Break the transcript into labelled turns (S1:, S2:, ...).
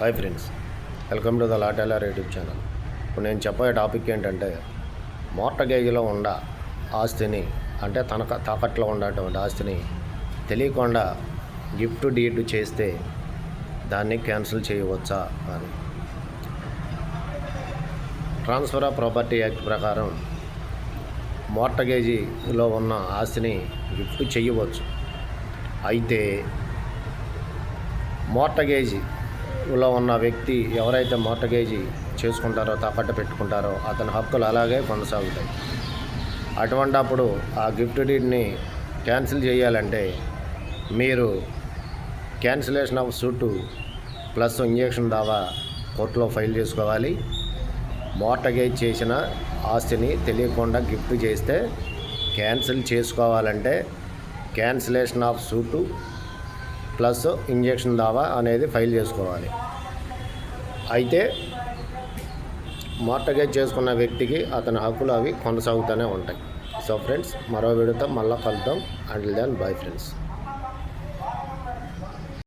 S1: Hi friends, welcome to the లాటెలర్ YouTube channel. ఇప్పుడు నేను చెప్పే టాపిక్ ఏంటంటే, మార్టగేజ్లో ఉన్న ఆస్తిని, అంటే తాకట్లో ఉన్నటువంటి ఆస్తిని తెలియకుండా గిఫ్ట్ డీడ్ చేస్తే దాన్ని క్యాన్సిల్ చేయవచ్చా అని. ట్రాన్స్ఫర్ ఆఫ్ ప్రాపర్టీ యాక్ట్ ప్రకారం మార్టగేజీలో ఉన్న ఆస్తిని గిఫ్ట్ చేయవచ్చు. అయితే మార్టగేజీలో ఉన్న వ్యక్తి ఎవరైతే మార్టగేజీ చేసుకుంటారో, తాకట్టు పెట్టుకుంటారో, అతని హక్కులు అలాగే కొనసాగుతాయి. అటువంటప్పుడు ఆ గిఫ్ట్ డీడ్ని క్యాన్సిల్ చేయాలంటే మీరు cancellation of suit plus injection దావా కోర్టులో ఫైల్ చేసుకోవాలి. మార్టగేజ్ చేసిన ఆస్తిని తెలియకుండా గిఫ్ట్ చేస్తే క్యాన్సిల్ చేసుకోవాలంటే cancellation of suit plus injection దావా అనేది ఫైల్ చేసుకోవాలి. అయితే మార్టగేజ్ చేసుకున్న వ్యక్తికి అతని హక్కులు అవి కొనసాగుతూనే ఉంటాయి. సో ఫ్రెండ్స్, మరో వీడియోతో మళ్ళీ కలుద్దాం. Until then bye friends.